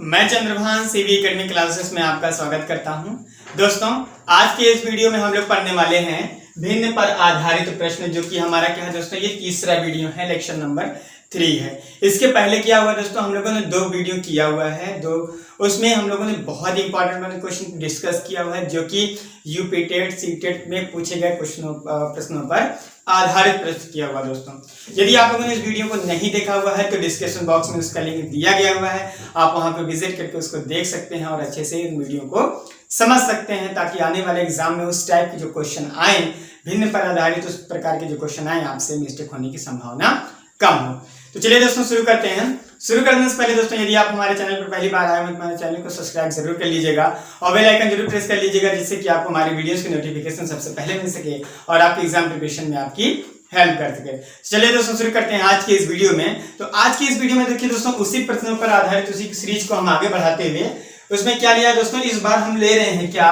मैं Chandrabhan CB academy classes में आपका स्वागत करता हूं। दोस्तों, आज के इस वीडियो में हम लोग पढ़ने वाले हैं भिन्न पर आधारित प्रश्न, जो कि हमारा क्या है दोस्तों, ये तीसरा वीडियो है, लेक्चर नंबर 3 है। इसके पहले क्या हुआ दोस्तों, हम लोगों ने 2 वीडियो किया हुआ है, उसमें हम लोगों ने बहुत इंपॉर्टेंट क्वेश्चन डिस्कस किया हुआ है, जो कि यूपीटेट सीटेट में पूछे गए प्रश्नों पर आधारित प्रश्न किया हुआ। दोस्तों, यदि आप लोगों ने इस वीडियो को नहीं देखा हुआ है तो डिस्क्रिप्शन बॉक्स में उसका लिंक दिया गया हुआ है, आप वहां पर विजिट करके उसको देख सकते हैं और अच्छे से इन वीडियो को समझ सकते हैं, ताकि आने वाले एग्जाम में उस टाइप के जो क्वेश्चन आए, भिन्न पर आधारित उस प्रकार के जो क्वेश्चन आए, आपसे मिस्टेक होने की संभावना कम हो। तो चलिए दोस्तों शुरू करते हैं। शुरू करने से पहले दोस्तों, यदि आप हमारे चैनल पर पहली बार आए हैं तो हमारे चैनल को सब्सक्राइब जरूर कर लीजिएगा और बेल आइकन जरूर प्रेस कर लीजिएगा, जिससे कि आपको हमारी वीडियोस की नोटिफिकेशन सबसे पहले मिल सके और आपके एग्जाम प्रिपरेशन में आपकी हेल्प कर सके। चलिए दोस्तों शुरू करते हैं आज के इस वीडियो में। तो आज की इस वीडियो में देखिए दोस्तों, उसी प्रश्नों पर आधारित उसी सीरीज को हम आगे बढ़ाते हुए उसमें क्या लिया दोस्तों, इस बार हम ले रहे हैं क्या,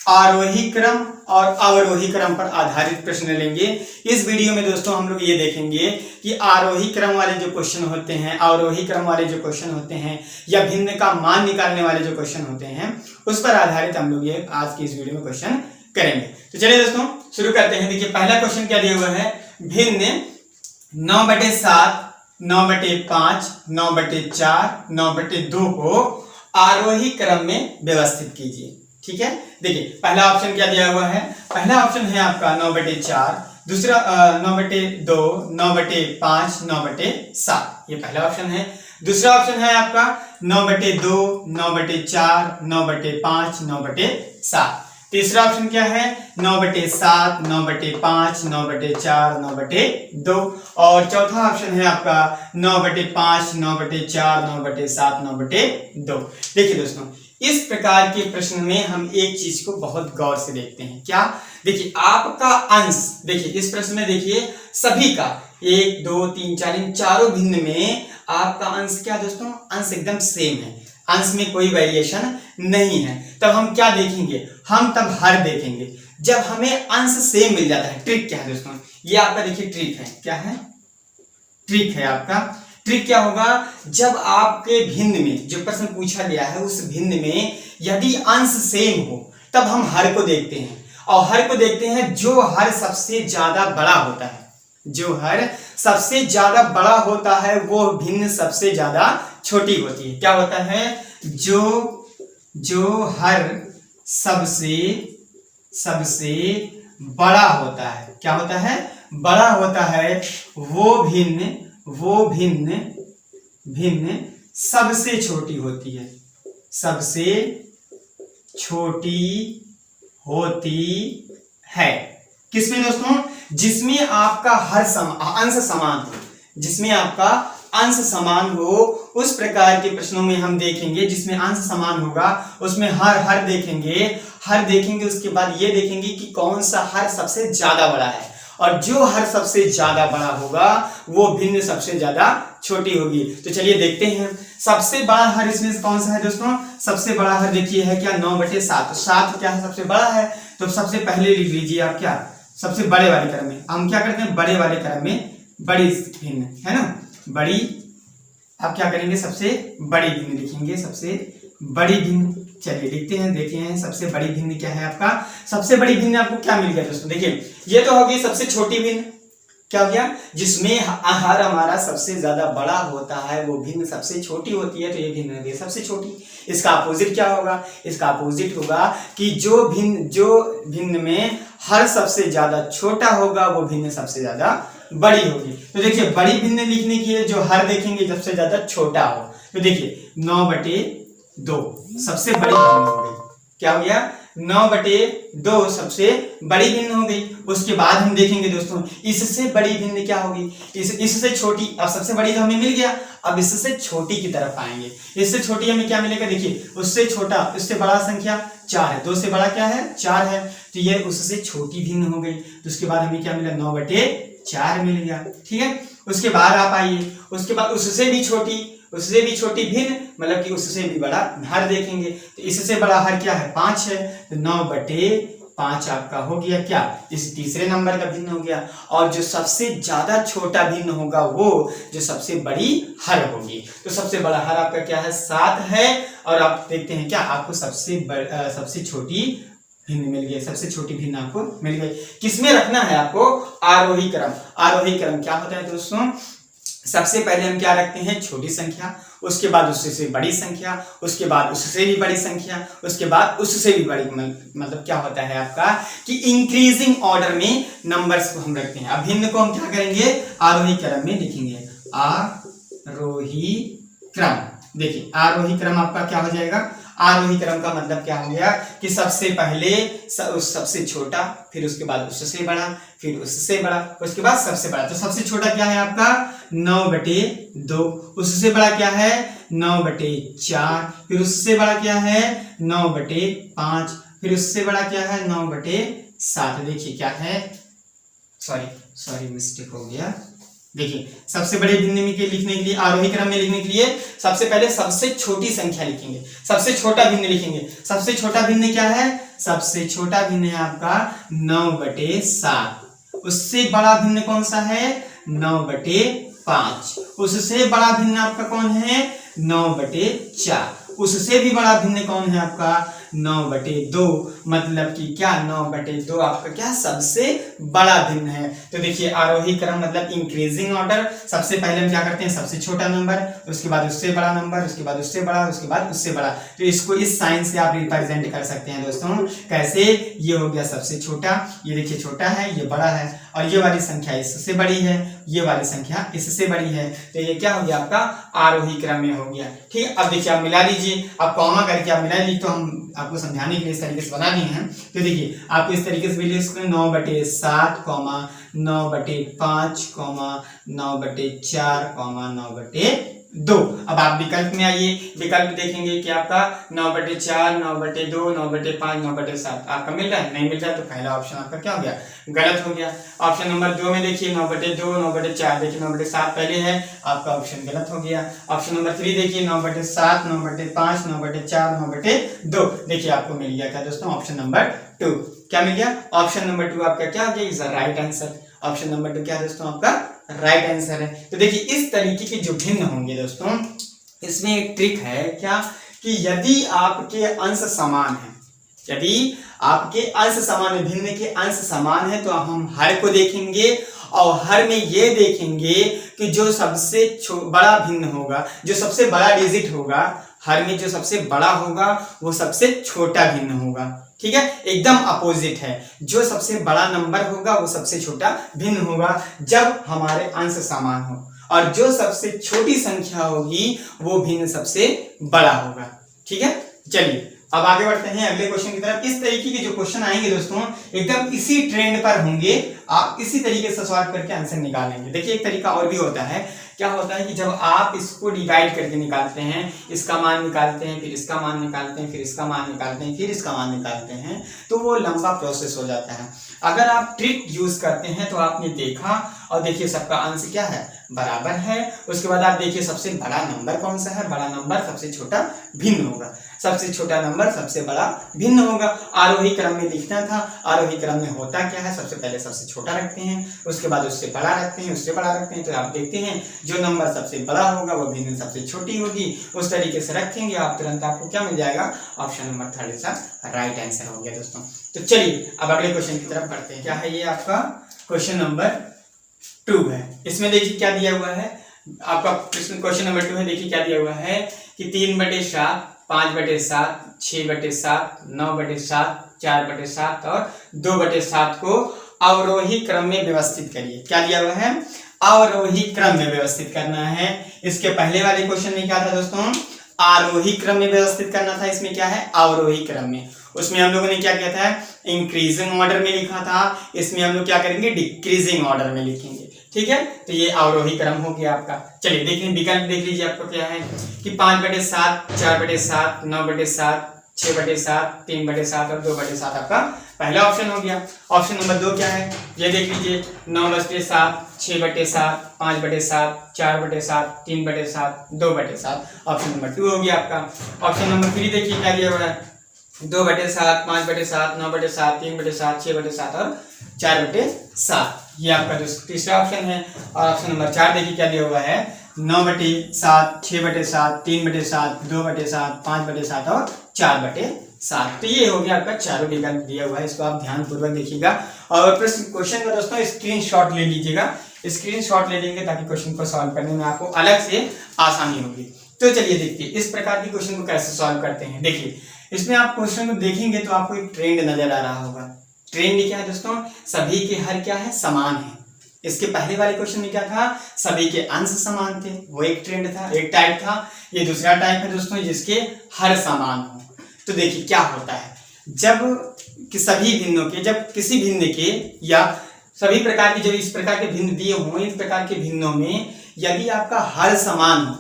आरोही क्रम और अवरोही क्रम पर आधारित प्रश्न लेंगे। इस वीडियो में दोस्तों हम लोग ये देखेंगे कि आरोही क्रम वाले जो क्वेश्चन होते हैं, अवरोही क्रम वाले जो क्वेश्चन होते हैं, या भिन्न का मान निकालने वाले जो क्वेश्चन होते हैं, उस पर आधारित हम लोग ये आज की इस वीडियो में क्वेश्चन करेंगे। तो चलिए दोस्तों शुरू करते हैं। देखिए पहला क्वेश्चन क्या दिया हुआ है, भिन्न 9/7, 9/5, 9/4, 9/2 को आरोही क्रम में व्यवस्थित कीजिए। ठीक है, देखिए पहला ऑप्शन क्या दिया हुआ है, पहला ऑप्शन है आपका 9/4, दूसरा 9/2, 9/5, 9/7, ये पहला ऑप्शन है। दूसरा ऑप्शन है आपका 9/2, 9/4, 9/5, 9/7। तीसरा ऑप्शन क्या है, 9/7, 9/5, 9/4, 9/2। और चौथा ऑप्शन है आपका 9/5, 9/4, 9/7, 9/2। देखिए दोस्तों, इस प्रकार के प्रश्न में हम एक चीज को बहुत गौर से देखते हैं। क्या, देखिए आपका अंश, देखिए इस प्रश्न में देखिए सभी का 1, 2, 3, 4 इन चारों भिन्न में आपका अंश क्या दोस्तों, अंश एकदम सेम है, अंश में कोई वेरिएशन नहीं है। तब हम क्या देखेंगे, हम तब हर देखेंगे जब हमें अंश सेम मिल जाता है। ट्रिक क्या है दोस्तों, ये आपका देखिए ट्रिक है, क्या है ट्रिक है आपका। ट्रिक क्या होगा, जब आपके भिन्न में जो प्रश्न पूछा गया है उस भिन्न में यदि अंश सेम हो, तब हम हर को देखते हैं, और हर को देखते हैं जो हर सबसे ज्यादा बड़ा होता है, जो हर सबसे ज्यादा बड़ा होता है वो भिन्न सबसे ज्यादा छोटी होती है। क्या होता है, जो हर सबसे बड़ा होता है, क्या होता है, बड़ा होता है, वो भिन्न सबसे छोटी होती है, सबसे छोटी होती है। किसमें दोस्तों, जिसमें आपका अंश समान हो, जिसमें आपका अंश समान हो, उस प्रकार के प्रश्नों में हम देखेंगे जिसमें अंश समान होगा, उसमें हर देखेंगे, उसके बाद ये देखेंगे कि कौन सा हर सबसे ज्यादा बड़ा है, और जो हर सबसे ज्यादा बड़ा होगा वो भिन्न सबसे ज्यादा छोटी होगी। तो चलिए देखते हैं, सबसे बड़ा हर इसमें कौन सा है दोस्तों, सबसे बड़ा हर देखिए है क्या, 9/7। 7 क्या है, सबसे बड़ा है, तो सबसे पहले लिख लीजिए आप क्या, सबसे बड़े वाले क्रम में हम क्या करते हैं, बड़े वाले क्रम में बड़ी भिन्न है ना, बड़ी, आप क्या करेंगे, सबसे बड़ी भिन्न लिखेंगे, सबसे बड़ी भिन्न। चलिए लिखते हैं, देखते हैं सबसे बड़ी भिन्न क्या है आपका। सबसे बड़ी भिन्न आपको क्या मिल गया दोस्तों, देखिए ये तो होगी सबसे छोटी भिन्न, क्या हो गया, जिसमें हर हमारा सबसे ज्यादा बड़ा होता है वो भिन्न सबसे छोटी होती है, तो ये भिन्न होगी सबसे छोटी। इसका अपोजिट क्या होगा, इसका अपोजिट होगा कि जो भिन्न में हर सबसे ज्यादा छोटा होगा वो भिन्न सबसे ज्यादा बड़ी होगी। तो देखिए बड़ी भिन्न लिखने की है, जो हर देखेंगे सबसे ज्यादा छोटा हो, तो देखिए 9/2 सबसे बड़ी भिन्न हो गई, क्या हो गया, 9/2 सबसे बड़ी भिन्न हो गई। उसके बाद हम देखेंगे दोस्तों, इससे बड़ी भिन्न क्या होगी, इससे छोटी, अब सबसे बड़ी तो हमें मिल गया, अब इससे छोटी की तरफ आएंगे। इससे छोटी हमें क्या मिलेगा, देखिए उससे छोटा, उससे बड़ा संख्या 4 है, 2 से बड़ा क्या है, 4 है, तो ये उससे छोटी भिन्न हो गई। तो उसके बाद हमें क्या मिला, 9/4 मिल गया। ठीक है, उसके बाद आप आइए, उसके बाद उससे भी छोटी भिन्न, मतलब कि उससे भी बड़ा हर देखेंगे, तो इससे बड़ा हर क्या है, 5 है, तो 9/5 5 आपका हो गया क्या, इस तीसरे नंबर का भिन्न हो गया। और जो सबसे ज्यादा छोटा भिन्न होगा वो जो सबसे बड़ी हर होगी। तो सबसे बड़ा हर आपका क्या है, 7 है। और आप देखते हैं क्या, आपको सबसे छोटी भिन्न मिल गई, सबसे छोटी भिन्न आपको मिल गई। किसमें रखना है आपको, आरोही क्रम। आरोही क्रम क्या होता है दोस्तों, सबसे पहले हम क्या रखते हैं, छोटी संख्या, उसके बाद उससे बड़ी संख्या, उसके बाद उससे भी बड़ी संख्या, उसके बाद उससे भी बड़ी, मतलब क्या होता है आपका कि इंक्रीजिंग ऑर्डर में नंबर्स को हम रखते हैं। अब भिन्न को हम क्या करेंगे, आरोही क्रम में लिखेंगे, आरोही क्रम। देखिए आरोही क्रम आपका क्या हो जाएगा, आरोही क्रम का मतलब क्या हो गया कि सबसे पहले सबसे छोटा, फिर उसके बाद उससे बड़ा, फिर उससे बड़ा, उसके बाद सबसे बड़ा। तो सबसे छोटा क्या है आपका 9/2, उससे बड़ा क्या है 9/4, फिर उससे बड़ा क्या है 9/5, फिर उससे बड़ा क्या है 9/7। देखिए क्या है, सॉरी मिस्टेक हो गया। देखिए सबसे बड़े भिन्न में के लिखने के लिए, आरोही क्रम में लिखने के लिए सबसे पहले सबसे छोटी संख्या लिखेंगे, सबसे छोटा भिन्न लिखेंगे। सबसे छोटा भिन्न क्या है, सबसे छोटा भिन्न है आपका 9/7। उससे बड़ा भिन्न कौन सा है 9/5। उससे बड़ा भिन्न आपका कौन है 9/4। उससे भी बड़ा भिन्न कौन है आपका 9/2। मतलब कि क्या 9/2 आपका क्या सबसे बड़ा भिन्न है। तो देखिए आरोही क्रम मतलब इंक्रीजिंग ऑर्डर। सबसे पहले हम क्या करते हैं, सबसे छोटा नंबर, उसके बाद उससे बड़ा नंबर, उसके बाद उससे बड़ा, उसके बाद उससे बड़ा। तो इसको इस साइन से आप रिप्रेजेंट कर सकते हैं दोस्तों। कैसे, ये हो गया सबसे छोटा, ये देखिए छोटा है, ये बड़ा है, और ये वाली संख्या इससे बड़ी है, ये वाली संख्या इससे बड़ी है। तो ये क्या हो गया आपका आरोही क्रम में हो गया। ठीक है, अब देखिए आप मिला लीजिए, आप कॉमा करके आप मिला लीजिए। तो हम आपको समझाने के लिए इस तरीके से बना दिए हैं। तो देखिए आपको इस तरीके से मिले 9/7, 9/5, 9/4, 9/2। अब आप विकल्प में आइए, विकल्प देखेंगे कि आपका 9/4, 9/2, 9/5, 9/7 आपका मिल रहा है, नहीं मिल रहा है तो पहला ऑप्शन आपका क्या हो गया, गलत हो गया। ऑप्शन नंबर 2 में देखिए 9/2, 9/4, देखिए 9/7 पहले है, आपका ऑप्शन गलत हो गया। ऑप्शन नंबर 3 देखिए 9/7, 9/5, 9/4, 9/2, देखिए आपको मिल गया क्या दोस्तों, ऑप्शन नंबर 2। क्या मिल गया, ऑप्शन नंबर 2 आपका क्या हो गया, is the right answer. Option number 2 क्या दोस्तों आपका राइट आंसर है। तो देखिए इस तरीके के जो भिन्न होंगे दोस्तों, इसमें एक ट्रिक है क्या, कि यदि आपके अंश समान है, यदि आपके अंश समान है, भिन्न के अंश समान है, तो हम हर को देखेंगे और हर में ये देखेंगे कि जो सबसे बड़ा भिन्न होगा, जो सबसे बड़ा डिजिट होगा, हर में जो सबसे बड़ा होगा वो सबसे छोटा भिन्न होगा। ठीक है, एकदम अपोजिट है, जो सबसे बड़ा नंबर होगा वो सबसे छोटा भिन्न होगा जब हमारे अंश समान हो, और जो सबसे छोटी संख्या होगी वो भिन्न सबसे बड़ा होगा। ठीक है, चलिए अब आगे बढ़ते हैं अगले क्वेश्चन की तरफ। इस तरीके के जो क्वेश्चन आएंगे दोस्तों एकदम इसी ट्रेंड पर होंगे, आप इसी तरीके से सॉल्व करके आंसर निकालेंगे। देखिए एक तरीका और भी होता है, क्या होता है कि जब आप इसको डिवाइड करके निकालते हैं, इसका मान निकालते हैं, फिर इसका मान निकालते हैं, फिर इसका मान निकालते हैं, फिर इसका मान निकालते हैं, तो वो लंबा प्रोसेस हो जाता है। अगर आप ट्रिक यूज करते हैं तो आपने देखा, और देखिए सबका अंश क्या है, बराबर है। उसके बाद आप देखिए सबसे बड़ा नंबर कौन सा है, बड़ा नंबर सबसे छोटा भिन्न होगा, सबसे छोटा नंबर सबसे बड़ा भिन्न होगा। आरोही क्रम में लिखना था, आरोही क्रम में होता क्या है, सबसे पहले सबसे छोटा रखते हैं, उसके बाद उससे बड़ा रखते हैं, उससे बड़ा रखते हैं। तो आप देखते हैं जो नंबर सबसे बड़ा होगा वो भिन्न सबसे छोटी होगी, उस तरीके से रखेंगे आप, तुरंत आपको क्या मिल जाएगा, ऑप्शन नंबर 3 राइट आंसर हो गया दोस्तों। तो चलिए अब अगले क्वेश्चन की तरफ बढ़ते हैं। क्या है ये आपका क्वेश्चन नंबर 2 है। इसमें देखिए क्या दिया हुआ है, आपका क्वेश्चन नंबर 2 है। देखिए क्या दिया हुआ है कि 3/7, 5/7, 6/7, 9/7, 4/7 और 2/7 को अवरोही क्रम में व्यवस्थित करिए। क्या दिया हुआ है, अवरोही क्रम में व्यवस्थित करना है। इसके पहले वाले क्वेश्चन में क्या था दोस्तों, आरोही क्रम में व्यवस्थित करना था, इसमें क्या है अवरोही क्रम में। उसमें हम लोगों ने क्या किया था, इंक्रीजिंग ऑर्डर में लिखा था, इसमें हम लोग क्या करेंगे, डिक्रीजिंग ऑर्डर में लिखेंगे। ठीक है, तो ये अवरोही क्रम हो गया आपका। चलिए देखिए विकल्प देख लीजिए, आपको क्या है कि 5/7, 4/7, 9/7, 6/7, 3/7 और 2/7 आपका पहला ऑप्शन हो गया। ऑप्शन नंबर 2 क्या है, ये देख लीजिए 9/7, 6/7, 5/7, 4/7, 3/7, 2/7, ऑप्शन नंबर 2 हो गया आपका। ऑप्शन नंबर 3 देखिए क्या दिया हुआ है, 2/7, 5/7, 9/7, 3/7, 6/7 और 4/7। ये आपका जो तीसरा ऑप्शन है। और ऑप्शन नंबर 4 देखिए क्या दिया हुआ है, 9/7, 6/7, 3/7, 2/7, 5/7 और 4/7। तो ये हो गया आपका चारों विकल्प दिया हुआ है, इसको आप ध्यान पूर्वक देखिएगा। और प्रश्न क्वेश्चन का दोस्तों स्क्रीनशॉट ले लीजिएगा, स्क्रीनशॉट ले लेंगे ताकि क्वेश्चन को सॉल्व करने में आपको अलग से आसानी होगी। तो चलिए देखिए इस प्रकार के क्वेश्चन को कैसे सॉल्व करते हैं। देखिए इसमें आप क्वेश्चन को देखेंगे तो आपको एक ट्रेंड नजर आ रहा होगा। ट्रेंड क्या है दोस्तों, सभी के हर क्या है, समान है। इसके पहले वाले क्वेश्चन में क्या था, सभी के अंश समान थे, वो एक ट्रेंड था, एक टाइप था। ये दूसरा टाइप है दोस्तों जिसके हर समान हो। तो देखिए क्या होता है, जब कि सभी भिन्नों के, जब किसी भिन्न के या सभी प्रकार के, जब इस प्रकार के भिन्न दिए हों, इस प्रकार के भिन्नों में यदि आपका हर समान हो,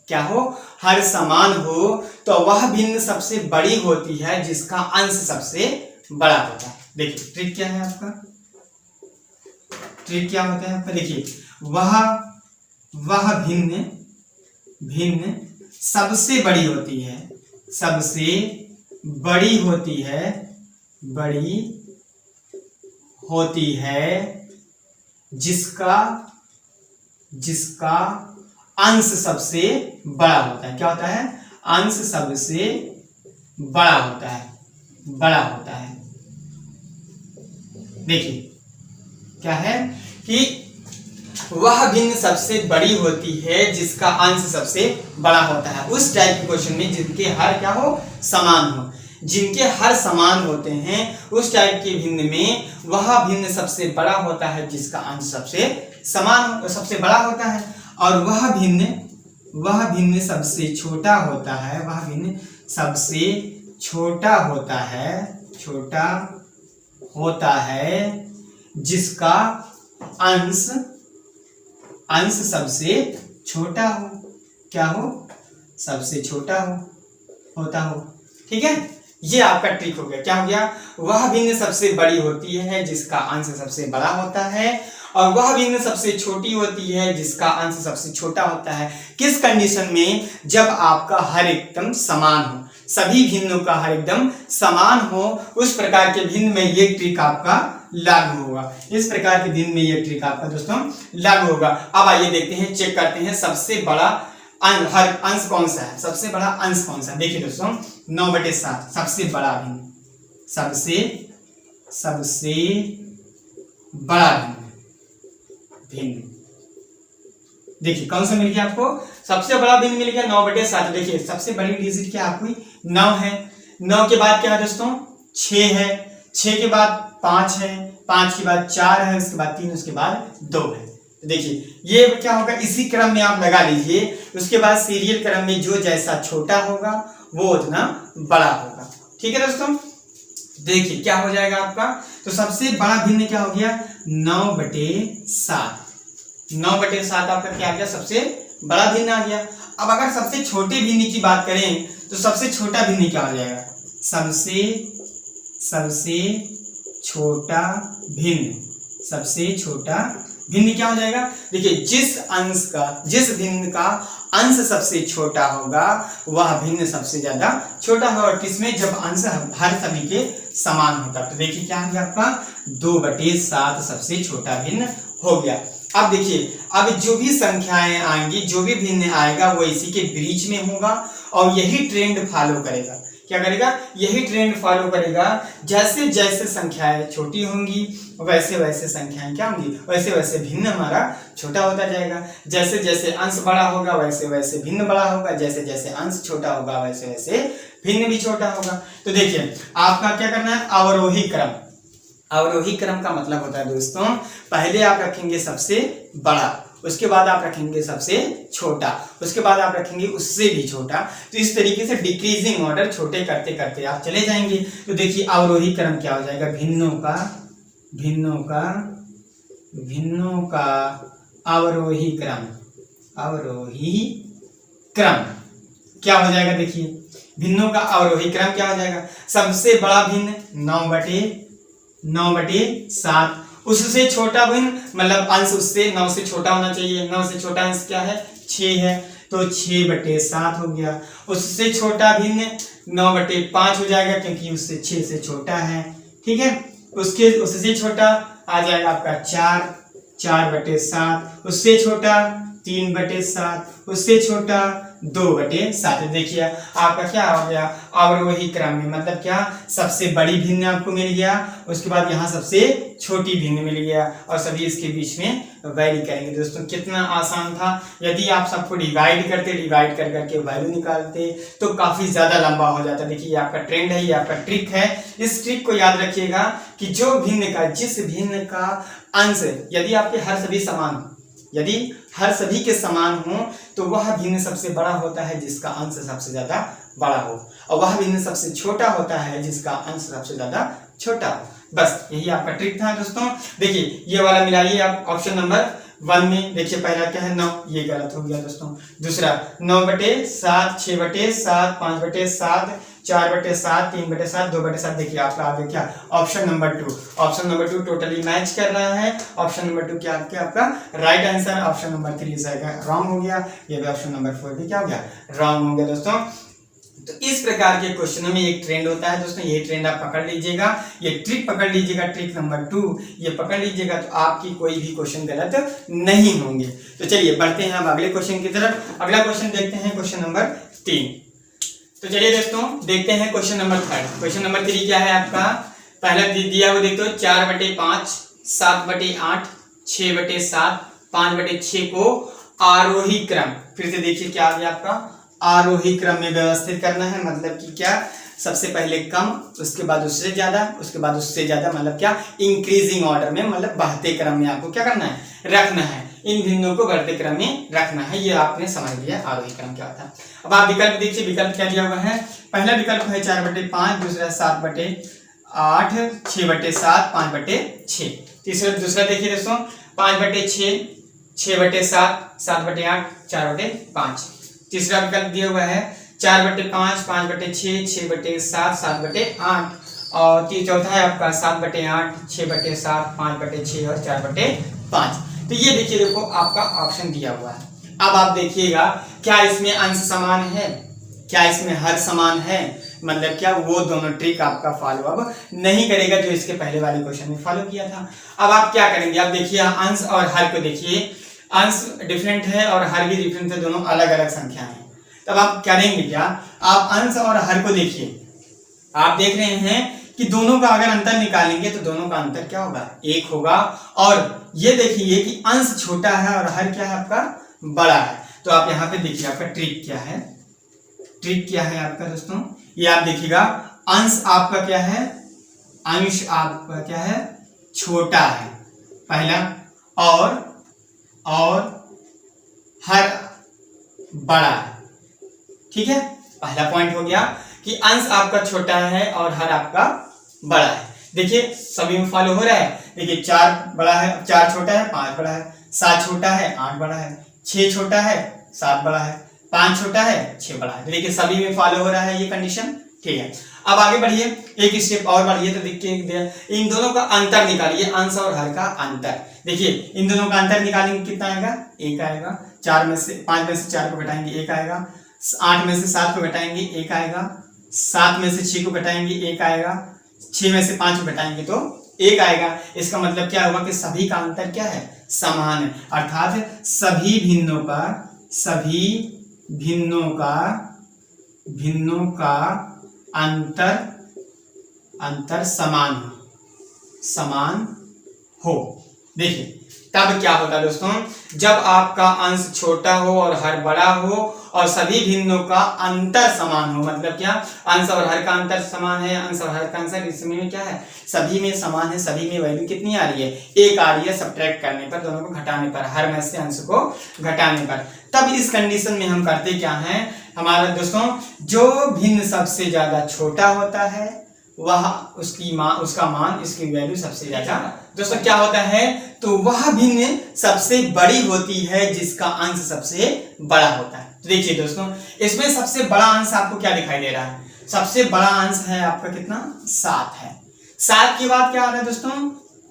क्या हो, हर समान हो, तो वह भिन्न सबसे बड़ी होती है जिसका अंश सबसे बड़ा होता है। देखिए ट्रिक क्या है आपका, ट्रिक क्या होता है आपका, देखिए वह भिन्न सबसे बड़ी होती है, सबसे बड़ी होती है जिसका अंश सबसे बड़ा होता है। क्या होता है, अंश सबसे बड़ा होता है। देखिए क्या है कि वह भिन्न सबसे बड़ी होती है जिसका अंश सबसे बड़ा होता है। उस टाइप के क्वेश्चन में जिनके हर क्या हो, समान हो, जिनके हर समान होते हैं, उस टाइप के भिन्न में वह भिन्न सबसे बड़ा होता है जिसका अंश सबसे बड़ा होता है। और वह भिन्न सबसे छोटा होता है, वह भिन्न सबसे छोटा होता है जिसका अंश सबसे छोटा हो। क्या हो, सबसे छोटा होता हो। ठीक है, ये आपका ट्रिक हो गया। क्या हो गया, वह भिन्न सबसे बड़ी होती है जिसका अंश सबसे बड़ा होता है, और वह भिन्न सबसे छोटी होती है जिसका अंश सबसे छोटा होता है। किस कंडीशन में, जब आपका हर एकदम समान हो, सभी भिन्नों का हर एकदम समान हो, उस प्रकार के भिन्न में ये ट्रिक आपका लागू होगा। इस प्रकार के भिन्न में ये ट्रिक आपका दोस्तों लागू होगा। अब आइए देखते हैं, चेक करते हैं सबसे बड़ा हर अंश कौन सा है, सबसे बड़ा अंश कौन सा है। देखिए दोस्तों 9/7 सबसे बड़ा भिन्न, सबसे बड़ा भिन्न। देखिए कौन सा मिल गया आपको, सबसे बड़ा भिन्न मिल गया 9/7। देखिए सबसे बड़ी डिजिट क्या आपकी 9 है, 9 के बाद क्या है दोस्तों 6 है, 6 के बाद 5 है, 5 के बाद 4 है, उसके बाद 3, उसके बाद 2 है। तो देखिए ये क्या होगा, इसी क्रम में आप लगा लीजिए। उसके बाद सीरियल क्रम में जो जैसा छोटा होगा वो उतना बड़ा होगा। ठीक है दोस्तों, देखिए क्या हो जाएगा आपका, तो सबसे बड़ा भिन्न क्या हो गया 9/7। 9/7 आपका क्या आ गया, सबसे बड़ा भिन्न आ गया। अब अगर सबसे छोटे भिन्न की बात करें तो सबसे छोटा भिन्न क्या हो जाएगा, सबसे छोटा भिन्न क्या हो जाएगा। देखिए जिस भिन्न का अंश सबसे छोटा होगा वह भिन्न सबसे ज्यादा छोटा होगा। किसमें, जब अंश हर सभी के समान होता। तो देखिए क्या आ गया आपका 2/7 सबसे छोटा भिन्न हो गया। अब देखिए, अब जो भी संख्याएं आएंगी, जो भी भिन्न आएगा वो इसी के बीच में होगा और यही ट्रेंड फॉलो करेगा। क्या करेगा, यही ट्रेंड फॉलो करेगा। जैसे जैसे संख्याएं छोटी होंगी वैसे वैसे संख्याएं क्या होंगी, वैसे वैसे भिन्न हमारा छोटा होता जाएगा। जैसे जैसे अंश बड़ा होगा वैसे वैसे भिन्न बड़ा होगा, जैसे जैसे अंश छोटा होगा वैसे वैसे भिन्न भी छोटा होगा। तो देखिए आपका क्या करना है, अवरोही क्रम। अवरोही क्रम का मतलब होता है दोस्तों, पहले आप रखेंगे सबसे बड़ा, उसके बाद आप रखेंगे सबसे छोटा, उसके बाद आप रखेंगे उससे भी छोटा। तो इस तरीके से डिक्रीजिंग ऑर्डर छोटे करते करते आप चले जाएंगे। तो देखिए अवरोही क्रम क्या हो जाएगा, भिन्नों का अवरोही क्रम क्या हो जाएगा। देखिए भिन्नों का अवरोही क्रम क्या हो जाएगा, सबसे बड़ा भिन्न 9/7, उससे छोटा भिन्न मतलब अंश उससे 9 से छोटा होना चाहिए। 9 से छोटा अंश क्या है 6 है, तो 6/7 हो गया। उससे छोटा भिन्न 9/5 हो जाएगा क्योंकि उससे 6 से छोटा है। ठीक है, उससे छोटा आ जाएगा आपका 4/7, उससे छोटा 3/7, उससे छोटा 2/7। देखिए आपका क्या हो गया, अवरोही क्रम में, मतलब क्या, सबसे बड़ी भिन्न आपको मिल गया, उसके बाद यहाँ सबसे छोटी भिन्न मिल गया और सभी इसके बीच में वैल्यू करेंगे। दोस्तों कितना आसान था। यदि आप सबको डिवाइड करते, डिवाइड कर करके वैल्यू निकालते तो काफी ज्यादा लंबा हो जाता। देखिए ये आपका ट्रेंड है, ये आपका ट्रिक है। इस ट्रिक को याद रखिएगा कि जो भिन्न का, जिस भिन्न का अंश यदि आपके हर सभी समान हो, यदि हर सभी के समान हो तो वह भिन्न सबसे बड़ा होता है जिसका अंश सबसे ज्यादा बड़ा हो, और वह भिन्न सबसे छोटा होता है जिसका अंश सबसे ज्यादा छोटा हो। बस यही आपका ट्रिक था दोस्तों। देखिए ये वाला मिलाइए आप ऑप्शन नंबर 1 में। देखिए पहला क्या है 9, ये गलत हो गया दोस्तों। दूसरा 9/7, 6/7, 5/7, 4/7, 3/7, 2/7। देखिए आपका आ गया क्या, option number 2। Option number 2 totally match कर रहा है। ऑप्शन नंबर 2 क्या आपका right answer. Option number 3 wrong हो गया। ये भी ऑप्शन नंबर 4 भी क्या हो गया, रॉन्ग हो गया दोस्तों। तो इस प्रकार के क्वेश्चनों में एक ट्रेंड होता है दोस्तों, ये ट्रेंड आप पकड़ लीजिएगा, ये ट्रिक पकड़ लीजिएगा, ट्रिक नंबर 2 ये पकड़ लीजिएगा तो आपकी कोई भी क्वेश्चन गलत नहीं होंगे। तो चलिए बढ़ते हैं अब अगले क्वेश्चन की तरफ। अगला क्वेश्चन देखते हैं, क्वेश्चन नंबर 3। तो चलिए दोस्तों देखते हैं क्वेश्चन नंबर 3। क्वेश्चन नंबर 3 क्या है आपका, पहला दिया वो देखो 4/5, 7/8, 6/7, 5/6 को आरोही क्रम, फिर से देखिए क्या आ गया आपका, आरोही क्रम में व्यवस्थित करना है। मतलब कि क्या, सबसे पहले कम, उसके बाद उससे ज्यादा, उसके बाद उससे ज्यादा, मतलब क्या, इंक्रीजिंग ऑर्डर में, मतलब बढ़ते क्रम में आपको क्या करना है, रखना है। इन भिन्नों को बढ़ते क्रम में रखना है। ये आपने समझ लिया आरोही क्रम क्या होता है। अब आप विकल्प देखिए, विकल्प क्या दिया हुआ है। पहला विकल्प है 4/5, दूसरा 7/8, 6/7, 5/6। दूसरा देखिए दोस्तों 5/6, 6/7, 7/8, 4/5। तीसरा विकल्प दिया हुआ है 4/5, 5/6, 6/7, 7/8, और चौथा है आपका 7/8, 6/7, 5/6 और 4/5। तो ये देखिए, देखो आपका ऑप्शन दिया हुआ है। अब आप देखिएगा क्या इसमें अंश समान है, क्या इसमें हर समान है, मतलब क्या वो दोनों ट्रिक आपका फॉलो अब नहीं करेगा जो इसके पहले वाले क्वेश्चन में फॉलो किया था। अब आप क्या करेंगे, आप देखिए अंश और हर को देखिए, अंश डिफरेंट है और हर भी डिफरेंट है, दोनों अलग अलग संख्या है। तब आप करेंगे क्या, आप अंश और हर को देखिए, आप देख रहे हैं कि दोनों का अगर अंतर निकालेंगे तो दोनों का अंतर क्या होगा, 1 होगा। और ये देखिए कि अंश छोटा है और हर क्या है आपका बड़ा है। तो आप यहाँ पे देखिए आपका ट्रिक क्या है, ट्रिक क्या है आपका दोस्तों, ये आप देखिएगा, अंश आपका क्या है, अंश आपका क्या है, छोटा है पहला, और हर बड़ा है। ठीक है, पहला पॉइंट हो गया कि अंश आपका छोटा है और हर आपका बड़ा है। देखिए सभी में फॉलो हो रहा है। देखिए 4 बड़ा है, 4 छोटा है, 5 बड़ा है, 7 छोटा है, 8 बड़ा है, 6 छोटा है, 7 बड़ा है, 5 छोटा है, 6 बड़ा है। तो देखिए सभी में फॉलो हो रहा है ये कंडीशन। ठीक है, अब आगे बढ़िए, एक स्टेप और बढ़िए। तो देखिए इन दोनों का अंतर निकालिए, अंश और हर का अंतर। देखिए इन दोनों का अंतर निकालेंगे, कितना आएगा, 1 आएगा। 5 में से 4 को घटाएंगे 1 आएगा। 8 में से 7 को घटाएंगे 1 आएगा। 7 में से 6 को घटाएंगे 1 आएगा। 6 में से 5 को घटाएंगे तो 1 आएगा। इसका मतलब क्या हुआ कि सभी का अंतर क्या है, समान है, अर्थात सभी भिन्नों का अंतर समान हो। देखिए तब क्या होता है दोस्तों, जब आपका अंश छोटा हो और हर बड़ा हो और सभी भिन्नों का अंतर समान हो, मतलब क्या, अंश और हर का अंतर समान है, अंश और हर का अंतर इसमें क्या है, सभी में समान है, सभी में वैल्यू कितनी आ रही है, 1 आ रही है, सब्ट्रैक्ट करने पर, दोनों को घटाने पर, हर में से अंश को घटाने पर। तब इस कंडीशन में हम करते क्या है हमारा दोस्तों, जो भिन्न सबसे ज्यादा छोटा होता है वह उसका मान, इसकी वैल्यू सबसे ज्यादा दोस्तों क्या होता है, तो वह भिन्न सबसे बड़ी होती है जिसका अंश सबसे बड़ा होता है। तो देखिए दोस्तों इसमें सबसे बड़ा अंश आपको क्या दिखाई दे रहा है, सबसे बड़ा अंश है आपका कितना, 7 है। 7 के बाद क्या आ रहा है दोस्तों,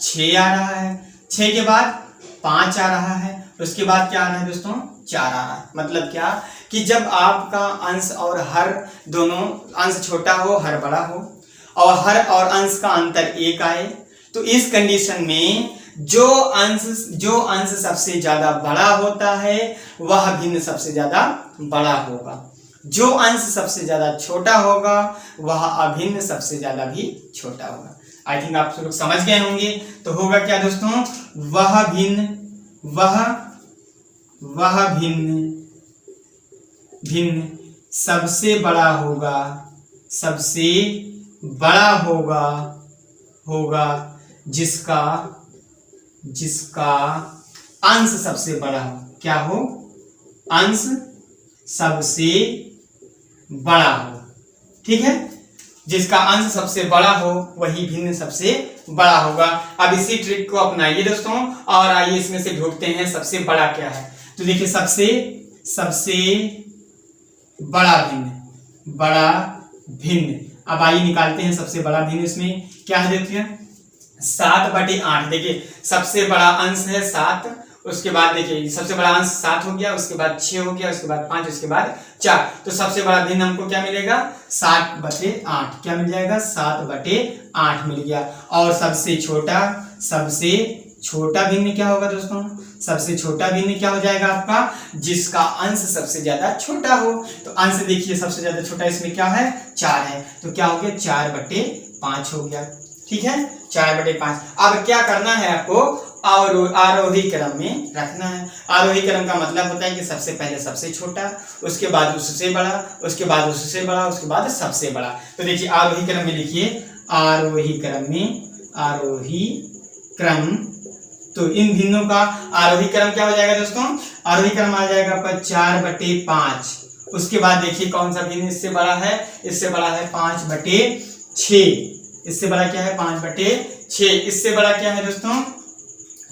6 आ रहा है। 6 के बाद 5 आ रहा है उसके बाद क्या आ रहा है दोस्तों 4 आ रहा है। मतलब क्या कि जब आपका अंश और हर दोनों, अंश छोटा हो हर बड़ा हो और हर और अंश का अंतर 1 आए, तो इस कंडीशन में जो अंश सबसे ज्यादा बड़ा होता है वह भिन्न सबसे ज्यादा बड़ा होगा, जो अंश सबसे ज्यादा छोटा होगा वह अभिन्न सबसे ज्यादा भी छोटा होगा। आई थिंक आप लोग समझ गए होंगे। तो होगा क्या दोस्तों, वह भिन्न सबसे बड़ा होगा जिसका अंश सबसे बड़ा हो। क्या हो? अंश सबसे बड़ा हो। ठीक है, जिसका अंश सबसे बड़ा हो वही भिन्न सबसे बड़ा होगा। अब इसी ट्रिक को अपनाइए दोस्तों और आइए इसमें से ढूंढते हैं सबसे बड़ा क्या है। तो देखिए सबसे बड़ा भिन्न। अब आइए निकालते हैं सबसे बड़ा भिन्न। इसमें क्या है देखिए 7/8। देखिए सबसे बड़ा अंश है 7, उसके बाद देखिए सबसे बड़ा अंश 7 हो गया, उसके बाद 6 हो गया, उसके बाद 5, उसके बाद 4। तो सबसे बड़ा भिन्न हमको क्या मिलेगा 7/8। क्या मिल जाएगा 7/8 मिल गया। और सबसे छोटा भिन्न क्या होगा दोस्तों? सबसे छोटा भिन्न क्या हो जाएगा आपका? जिसका अंश सबसे ज्यादा छोटा हो। तो अंश देखिए सबसे ज्यादा छोटा इसमें क्या है 4 है, तो क्या हो गया 4/5 हो गया। ठीक है, 4/5। अब क्या करना है आपको? आरोही क्रम में रखना है। आरोही क्रम का मतलब होता है कि सबसे पहले सबसे छोटा, उसके बाद उससे बड़ा, उसके बाद उससे बड़ा, उसके बाद सबसे बड़ा। तो देखिए आरोही क्रम में लिखिए, आरोही क्रम। तो इन भिन्नों का आरोही क्रम क्या हो जाएगा दोस्तों? आरोही क्रम आ जाएगा आपका 4/5। उसके बाद देखिए कौन सा भिन्न इससे बड़ा है? इससे बड़ा है 5/6। इससे बड़ा क्या है 5/6। इससे बड़ा क्या है दोस्तों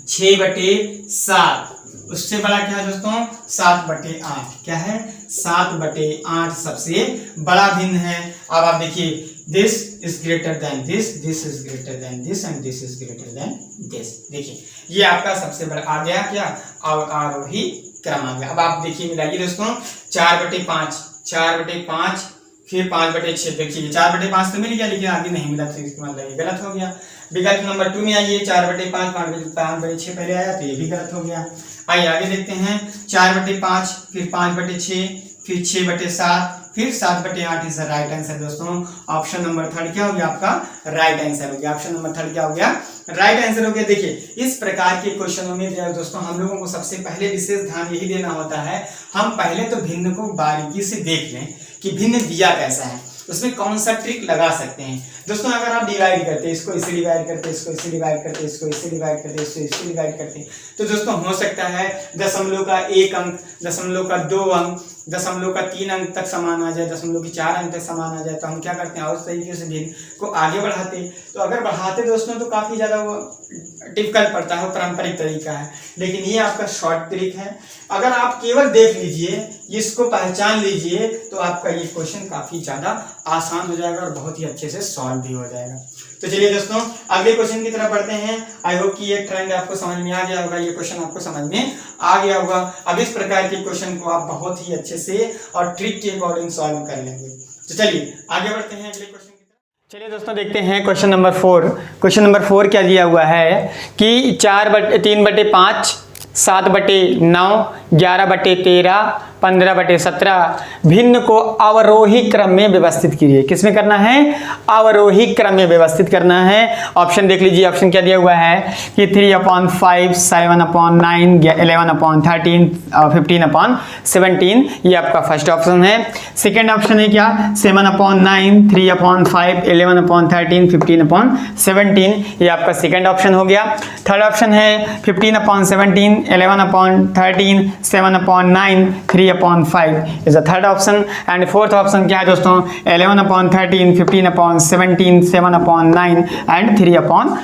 6/7। उससे बड़ा क्या है दोस्तों 7/8। क्या है 7/8 सबसे बड़ा भिन्न है। अब आप देखिए this is greater than this is greater than this and this is greater than this. देखिए ये आपका सबसे बड़ा आ गया क्या? आरोही क्रम आ गया। अब आप देखिए मिलाइए दोस्तों 4/5 फिर 5/6। देखिए 4/5 तो मिल गया लेकिन आगे नहीं मिला, तो इसका मतलब ये गलत हो गया। विकल्प नंबर 2 में आइए 4/5 5/6 पहले आया तो ये भी गलत हो गया। आइए आगे देखते हैं 4/5 फिर 5/6 फिर 6/7 फिर 7/8 इज राइट आंसर दोस्तों। ऑप्शन नंबर 3 क्या हो गया आपका? राइट आंसर हो गया। ऑप्शन नंबर 3 क्या हो गया? राइट आंसर हो गया। देखिए इस प्रकार के क्वेश्चनों में दोस्तों हम लोगों को सबसे पहले विशेष ध्यान यही देना होता है, हम पहले तो भिन्न को बारीकी से देख लें कि भिन्न दिया कैसा है, उसमें कौन सा ट्रिक लगा सकते हैं। दोस्तों अगर आप डिवाइड करते हैं, इसको इसे डिवाइड करते, इसको इसे डिवाइड करते, इसको इसे डिवाइड करते, इसको इसे डिवाइड करते, तो दोस्तों हो सकता है दशमलव का 1 अंक, दशमलव का 2 अंक, दशमलव का 3 अंक तक समान आ जाए, दशमलव की 4 अंक तक समान आ जाए। तो हम क्या करते हैं उस तरीके से भिन्न को आगे बढ़ाते। तो अगर बढ़ाते दोस्तों तो काफ़ी ज़्यादा वो डिफिकल्ट पड़ता है, वो पारंपरिक तरीका है, लेकिन ये आपका शॉर्ट ट्रिक है। अगर आप केवल देख लीजिए, इसको पहचान लीजिए, तो आपका ये क्वेश्चन काफ़ी ज़्यादा आसान हो जाएगा और बहुत ही अच्छे से सॉल्व भी हो जाएगा। तो चलिए दोस्तों अगले क्वेश्चन की तरफ बढ़ते हैं। आई होप कि ये ट्रेंड आपको समझ में आ गया होगा, ये क्वेश्चन आपको समझ में आ गया होगा। अब इस प्रकार के क्वेश्चन को आप बहुत ही अच्छे से और ट्रिक के अकॉर्डिंग सॉल्व कर लेंगे। तो चलिए आगे बढ़ते हैं अगले क्वेश्चन की तरफ। चलिए दोस्तों देखते हैं क्वेश्चन नंबर 4। क्वेश्चन नंबर 4 क्या दिया हुआ है कि 3/5 7/9 11/13 15/17 भिन्न को अवरोही क्रम में व्यवस्थित कीजिए। किसमें करना है? अवरोही क्रम में व्यवस्थित करना है। ऑप्शन देख लीजिए, ऑप्शन क्या दिया हुआ है कि 3/5 7/9 11/13 15/17 ये आपका फर्स्ट ऑप्शन है। सेकेंड ऑप्शन है क्या 7/9 3/5 11/13 15/17 ये आपका सेकेंड ऑप्शन हो गया। थर्ड ऑप्शन है 15/17 11/13 7/9 3/5 is the third option. And fourth option क्या है दोस्तों 11/13 15/17 7/9 and 3/5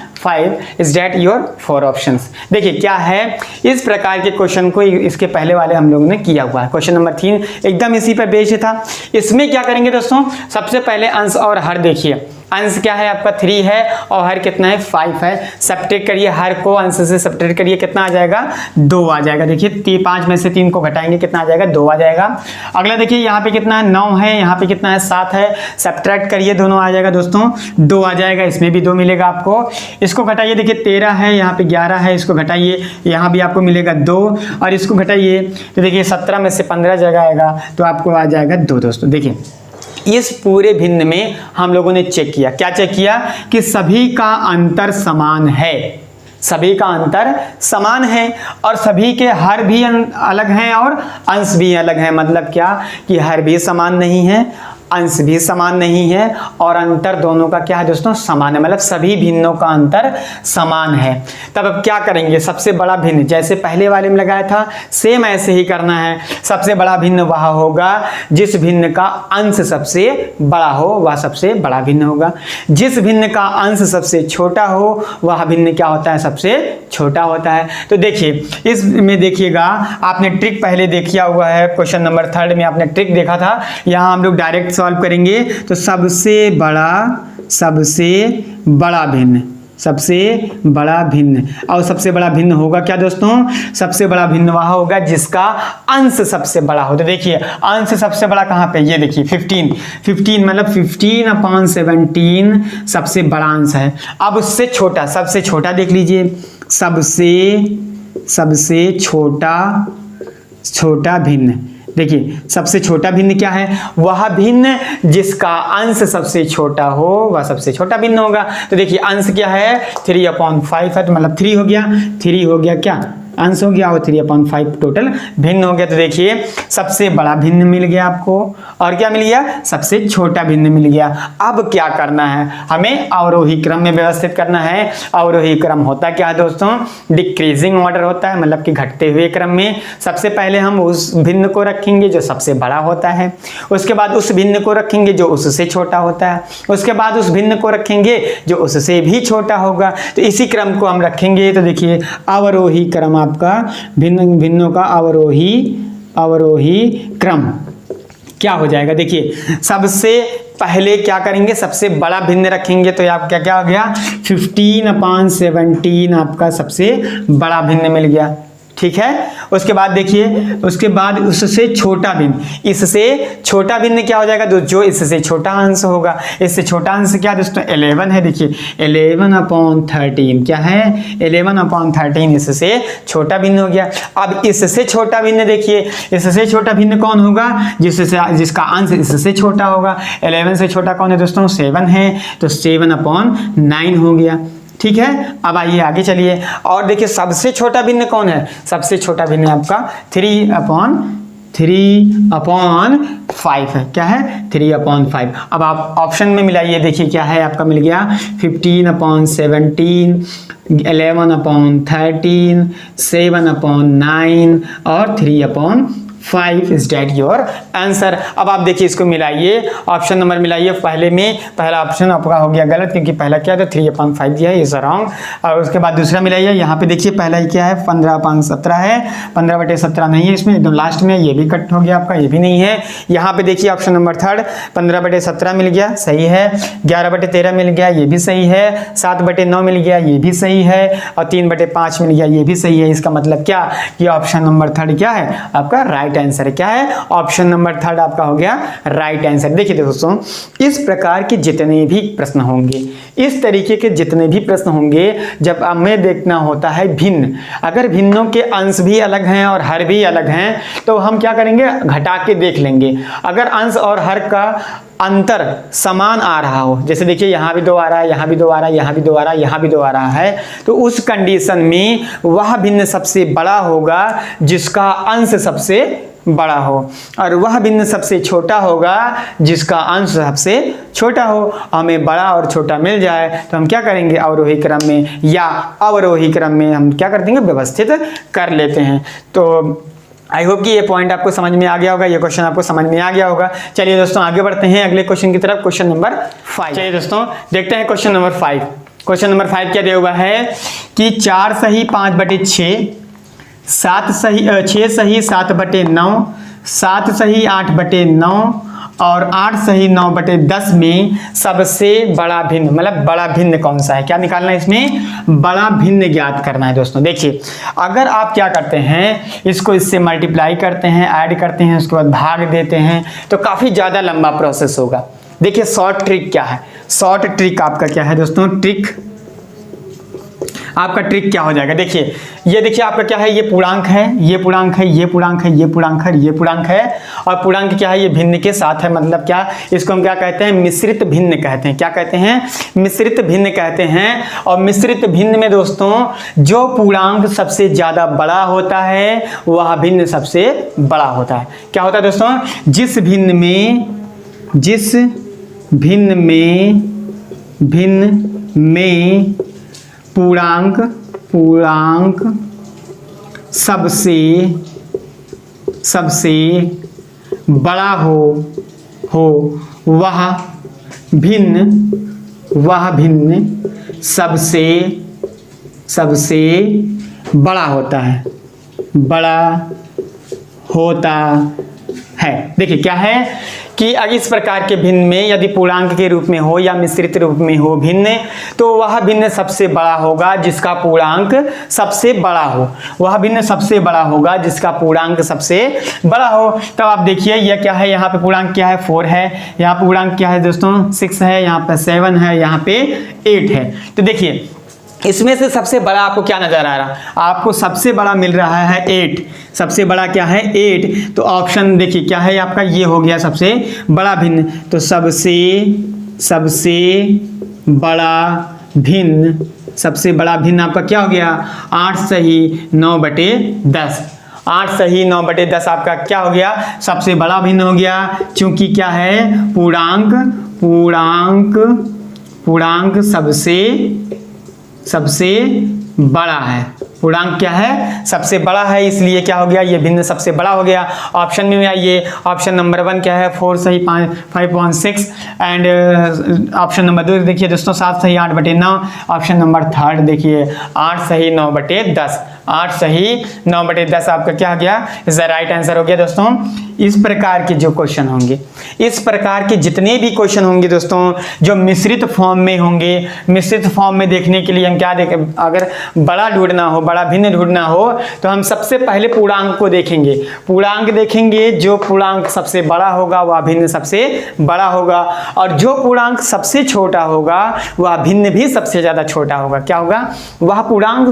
is that your 4 options. देखिए क्या है, इस प्रकार के क्वेश्चन को इसके पहले वाले हम लोगों ने किया हुआ है। क्वेश्चन नंबर 3 एकदम इसी पर बेस्ड था। इसमें क्या करेंगे दोस्तों, सबसे पहले अंश और हर देखिए, अंश क्या है आपका 3 है और हर कितना है 5 है। सब्ट्रैक्ट करिए, हर को अंश से सब्ट्रैक्ट करिए, कितना आ जाएगा 2 आ जाएगा। देखिए 5 में से 3 को घटाएंगे कितना आ जाएगा 2 आ जाएगा। अगला देखिए यहाँ पे कितना है 9 है, यहाँ पे कितना है 7 है, सब्ट्रैक्ट करिए दोनों आ जाएगा दोस्तों 2 आ जाएगा, इसमें भी 2 मिलेगा आपको। इसको घटाइए, देखिए 13 है, यहाँ पे 11 है, इसको घटाइए, यहाँ भी आपको मिलेगा 2 और इसको घटाइए तो देखिए 17 में से 15 जगह आएगा तो आपको आ जाएगा 2 दोस्तों। देखिए इस पूरे भिन्न में हम लोगों ने चेक किया, क्या चेक किया कि सभी का अंतर समान है, सभी का अंतर समान है और सभी के हर भी अलग हैं और अंश भी अलग हैं। मतलब क्या कि हर भी समान नहीं है, अंश भी समान नहीं है और अंतर दोनों का क्या है दोस्तों समान है, मतलब सभी भिन्नों का अंतर समान है। तब अब क्या करेंगे, सबसे बड़ा भिन्न जैसे पहले वाले में लगाया था सेम ऐसे ही करना है। सबसे बड़ा भिन्न वह होगा जिस भिन्न का अंश सबसे बड़ा हो, वह सबसे बड़ा भिन्न होगा। जिस भिन्न का अंश सबसे छोटा हो वह भिन्न क्या होता है, सबसे छोटा होता है। तो देखिए इसमें देखिएगा, आपने ट्रिक पहले देखा हुआ है, क्वेश्चन नंबर 3 में आपने ट्रिक देखा था। यहाँ हम लोग डायरेक्ट सॉल्व करेंगे तो सबसे बड़ा भिन्न, सबसे बड़ा भिन्न, और सबसे बड़ा भिन्न होगा क्या दोस्तों, सबसे बड़ा भिन्न वह होगा जिसका अंश सबसे बड़ा हो। तो देखिए अंश सबसे बड़ा कहाँ पे, ये देखिए 15 मतलब 15/17 सबसे बड़ा अंश है। अब उससे छोटा, सबसे छोटा देख लीजिए, सबसे छोटा भिन्न, देखिए सबसे छोटा भिन्न क्या है, वह भिन्न जिसका अंश सबसे छोटा हो वह सबसे छोटा भिन्न होगा। तो देखिए अंश क्या है 3/5 है, तो मतलब 3 हो गया, 3 हो गया क्या अंश हो गया और 3/5 टोटल भिन्न हो गया। तो देखिए सबसे बड़ा भिन्न मिल गया आपको और क्या मिल गया, सबसे छोटा भिन्न मिल गया। अब क्या करना है, हमें अवरोही क्रम में व्यवस्थित करना है। अवरोही क्रम होता क्या है दोस्तों, डिक्रीजिंग ऑर्डर होता है, मतलब कि घटते हुए क्रम में। सबसे पहले हम उस भिन्न को रखेंगे जो सबसे बड़ा होता है, उसके बाद उस भिन्न को रखेंगे जो उससे छोटा होता है, उसके बाद उस भिन्न को रखेंगे जो उससे भी छोटा होगा। तो इसी क्रम को हम रखेंगे। तो देखिए अवरोही क्रम आपका भिन्नों का अवरोही क्रम क्या हो जाएगा। देखिए सबसे पहले क्या करेंगे, सबसे बड़ा भिन्न रखेंगे तो आप क्या हो गया 15/17 आपका सबसे बड़ा भिन्न मिल गया, ठीक है। उसके बाद देखिए, उसके बाद उससे छोटा भिन्न, इससे छोटा भिन्न क्या हो जाएगा, जो इससे छोटा अंश होगा। इससे छोटा अंश क्या दोस्तों 11 है। देखिए 11/13 क्या है, 11/13 इससे छोटा भिन्न हो गया। अब इससे छोटा भिन्न देखिए, इससे छोटा भिन्न कौन होगा, जिसका अंश इससे छोटा होगा। 11 से छोटा कौन है दोस्तों 7 है, तो 7/9 हो गया, ठीक है। अब आइए आगे चलिए और देखिए सबसे छोटा भिन्न कौन है, सबसे छोटा भिन्न आपका 3/5 है, क्या है 3/5। अब आप ऑप्शन में मिलाइए, देखिए क्या है आपका मिल गया 15/17, 11/13, 7/9 और 3/5 इज डेट योर आंसर। अब आप देखिए इसको मिलाइए, ऑप्शन नंबर मिलाइए। पहला ऑप्शन आपका हो गया गलत क्योंकि पहला क्या है 3/5 दिया है, इज रॉन्ग। और उसके बाद दूसरा मिलाइए, यहाँ पे देखिए पहला ही क्या है 15/17 है, 15/17 नहीं है इसमें, एकदम लास्ट में ये भी कट हो गया आपका, ये भी नहीं है। यहाँ पे देखिए ऑप्शन नंबर 3 15/17 मिल गया, सही है। 11/13 मिल गया, ये भी सही है। 7/9 मिल गया, ये भी सही है। और 3/5 मिल गया, ये भी सही है। इसका मतलब क्या कि ऑप्शन नंबर 3 क्या है आपका राइट आंसर है। क्या है, ऑप्शन नंबर 3 आपका हो गया राइट आंसर। देखिए दोस्तों इस प्रकार के जितने भी प्रश्न होंगे, इस तरीके के जितने भी प्रश्न होंगे, जब हमें देखना होता है भिन्न, अगर भिन्नों के अंश भी अलग हैं और हर भी अलग हैं तो हम क्या करेंगे, घटा के देख लेंगे। अगर अंश और हर का अंतर समान आ रहा हो, जैसे देखिए यहाँ भी 2 आ रहा है, यहाँ भी 2 आ रहा है, यहाँ भी 2 आ रहा है, यहाँ भी 2 आ रहा है, तो उस कंडीशन में वह भिन्न सबसे बड़ा होगा जिसका अंश सबसे बड़ा हो, और वह भिन्न सबसे छोटा होगा जिसका अंश सबसे छोटा हो। हमें बड़ा और छोटा मिल जाए तो हम क्या करेंगे, अवरोही क्रम में या अवरोही क्रम में हम क्या कर देंगे, व्यवस्थित कर लेते हैं। तो आई होप कि ये पॉइंट आपको समझ में आ गया होगा, ये क्वेश्चन आपको समझ में आ गया होगा। चलिए दोस्तों आगे बढ़ते हैं अगले क्वेश्चन की तरफ, क्वेश्चन नंबर 5। चलिए दोस्तों देखते हैं क्वेश्चन नंबर 5। क्वेश्चन नंबर 5 क्या दिया हुआ है कि 4 सही 5/6, 6 सही 7/9, 7 सही 8/9 और 8 सही 9/10 में सबसे बड़ा भिन्न, मतलब बड़ा भिन्न कौन सा है, क्या निकालना है इसमें, बड़ा भिन्न ज्ञात करना है दोस्तों। देखिए अगर आप क्या करते हैं, इसको इससे मल्टीप्लाई करते हैं, ऐड करते हैं, उसके बाद भाग देते हैं, तो काफ़ी ज़्यादा लंबा प्रोसेस होगा। देखिए शॉर्ट ट्रिक क्या है, शॉर्ट ट्रिक आपका क्या है दोस्तों, ट्रिक आपका ट्रिक क्या हो जाएगा, देखिए ये देखिए आपका क्या है, ये पूर्णांक है, ये पूर्णांक है, ये पूर्णांक है, ये पूर्णांक है, ये पूर्णांक है, और पूर्णांक क्या है, ये भिन्न के साथ है, मतलब क्या, इसको हम क्या कहते हैं, मिश्रित भिन्न कहते हैं। क्या कहते हैं, मिश्रित भिन्न कहते हैं। और मिश्रित भिन्न में दोस्तों जो पूर्णांक सबसे ज्यादा बड़ा होता है वह भिन्न सबसे बड़ा होता है। क्या होता है दोस्तों, जिस भिन्न में पूर्णांक सबसे बड़ा हो वह भिन्न सबसे बड़ा होता है। देखिए क्या है कि अगर इस प्रकार के भिन्न में यदि पूर्णांक के रूप में हो या मिश्रित रूप में हो भिन्न, तो वह भिन्न सबसे बड़ा होगा जिसका पूर्णांक सबसे बड़ा हो, वह भिन्न सबसे बड़ा होगा जिसका पूर्णांक सबसे बड़ा हो। तब आप देखिए यह क्या है, यहाँ पे पूर्णांक क्या है, 4 है, यहाँ पूर्णांक क्या है दोस्तों, 6 है, यहाँ पे 7 है, यहाँ पे 8 है। तो देखिए इसमें से सबसे बड़ा आपको क्या नजर आ रहा, आपको सबसे बड़ा मिल रहा है 8, सबसे बड़ा क्या है 8। तो ऑप्शन देखिए क्या है आपका, ये हो गया सबसे बड़ा भिन्न। तो सबसे बड़ा भिन्न आपका क्या हो गया, 8 सही 9/10। 8 सही 9/10 आपका क्या हो गया, सबसे बड़ा भिन्न हो गया, क्योंकि क्या है पूर्णांक सबसे बड़ा है, पूर्णांक क्या है, सबसे बड़ा है, इसलिए क्या हो गया, ये भिन्न सबसे बड़ा हो गया। ऑप्शन में आइए, ऑप्शन नंबर 1 क्या है, 4 सही 5.6 एंड ऑप्शन नंबर 2 देखिए दोस्तों 7 सही 8/9। ऑप्शन नंबर 3 देखिए 8 सही 9/10। 8 सही 9/10 आपका क्या हो गया, इज द राइट आंसर हो गया दोस्तों। इस प्रकार के जो क्वेश्चन होंगे, इस प्रकार के जितने भी क्वेश्चन होंगे दोस्तों जो मिश्रित फॉर्म में होंगे, मिश्रित फॉर्म में देखने के लिए हम क्या देखें, अगर बड़ा ढूंढना हो, बड़ा भिन्न ढूंढना हो, तो हम सबसे पहले पूर्णांक को देखेंगे। पूर्णांक देखेंगे, जो पूर्णांक सबसे बड़ा होगा वह भिन्न सबसे बड़ा होगा, और जो पूर्णांक सबसे छोटा होगा वह भिन्न भी सबसे ज्यादा छोटा होगा। क्या होगा, वह पूर्णांक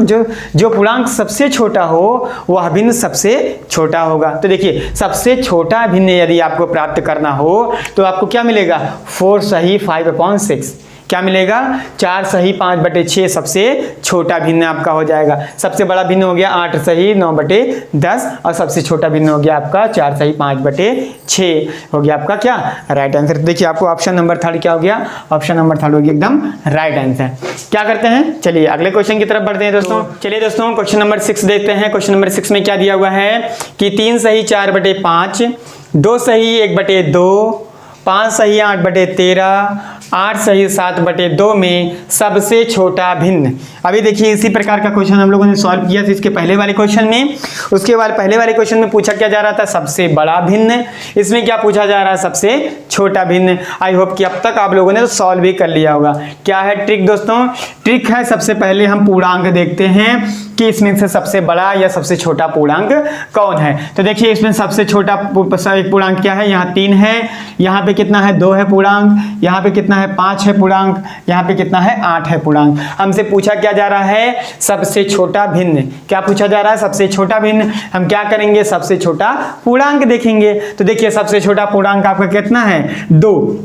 जो पूर्णांक सबसे छोटा हो वह भिन्न सबसे छोटा होगा। तो देखिए सबसे छोटा भिन्न यदि आपको प्राप्त करना हो तो आपको क्या मिलेगा, 4 सही 5/6। क्या मिलेगा, 4 सही 5/6 सबसे छोटा भिन्न आपका हो जाएगा। सबसे बड़ा भिन्न हो गया 8 सही 9/10 और सबसे छोटा भिन्न हो गया आपका 4 सही 5/6 हो गया आपका क्या, राइट आंसर। देखिए आपको ऑप्शन नंबर 3 क्या हो गया, ऑप्शन नंबर 3 हो गया एकदम राइट आंसर। क्या करते हैं, चलिए अगले क्वेश्चन की तरफ बढ़ते हैं दोस्तों। चलिए दोस्तों क्वेश्चन नंबर 6 देखते हैं। क्वेश्चन नंबर 6 में क्या दिया हुआ है कि 3 सही 4/5, 2 सही 1/2, 5 सही 8/13, 8 सही 7/2 में सबसे छोटा भिन्न। अभी देखिए इसी प्रकार का क्वेश्चन हम लोगों ने सॉल्व किया था इसके पहले वाले क्वेश्चन में। उसके बाद पहले वाले क्वेश्चन में पूछा क्या जा रहा था, सबसे बड़ा भिन्न। इसमें क्या पूछा जा रहा है, सबसे छोटा भिन्न। आई होप कि अब तक आप लोगों ने तो सॉल्व भी कर लिया होगा। क्या है ट्रिक दोस्तों, ट्रिक है सबसे पहले हम पूर्णांक देखते हैं कि इसमें से सबसे बड़ा या सबसे छोटा पूर्णांक कौन है। तो देखिए इसमें सबसे छोटा पूर्णांक क्या है, यहाँ 3 है, यहाँ पे कितना है 2 है पूर्णांक, यहाँ पे कितना है 5 है पूर्णांक, यहाँ पे कितना है 8 है पूर्णांक। हमसे पूछा क्या जा रहा है, सबसे छोटा भिन्न। क्या पूछा जा रहा है, सबसे छोटा भिन्न। हम क्या करेंगे, सबसे छोटा पूर्णांक देखेंगे। तो देखिए सबसे छोटा पूर्णांक आपका कितना है 2,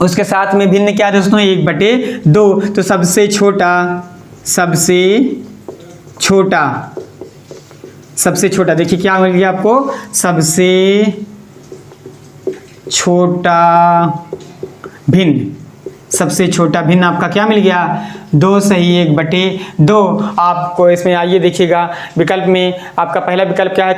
उसके साथ में भिन्न क्या दोस्तों 1/2। तो सबसे छोटा देखिए क्या मिल गया आपको, सबसे छोटा भिन्न। सबसे छोटा भिन्न आपका क्या मिल गया, 2 सही 1/2। आपको इसमें आइए देखिएगा विकल्प में आपका पहला विकल्प क्या है,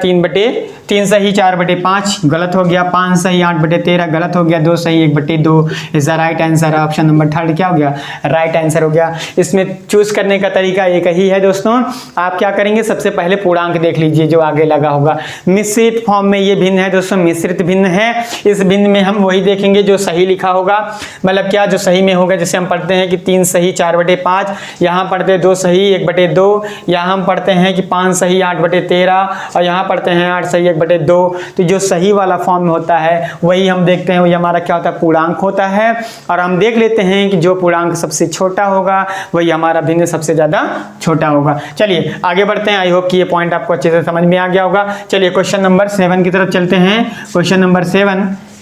3 सही 4/5 गलत हो गया, 5 सही 8/13 गलत हो गया, 2 सही 1/2 is the right answer. Option number 3 क्या हो गया, राइट आंसर हो गया। इसमें चूज करने का तरीका एक ही है दोस्तों। आप क्या करेंगे, सबसे पहले पूर्णांक देख लीजिए जो आगे लगा होगा। मिश्रित फॉर्म में ये भिन्न है दोस्तों, मिश्रित भिन्न है। इस भिन्न में हम वही देखेंगे जो सही लिखा होगा, मतलब क्या जो सही में होगा। जैसे हम पढ़ते हैं कि 3 सही 4/5, यहाँ पढ़ते हैं 2 सही 1/2, यहाँ हम पढ़ते हैं कि 5 सही 8/13 और यहाँ पढ़ते हैं 8 सही 1/2। तो जो सही वाला फॉर्म में होता है वही हम देखते हैं, वही हमारा क्या होता है, पूर्णांक होता है। और हम देख लेते हैं कि जो पूर्णांक सबसे छोटा होगा वही हमारा भिन्न सबसे ज्यादा छोटा होगा। चलिए आगे बढ़ते हैं। आई होप कि ये पॉइंट आपको अच्छे से समझ में आ गया होगा। चलिए क्वेश्चन नंबर 7 की तरफ चलते हैं। क्वेश्चन नंबर 7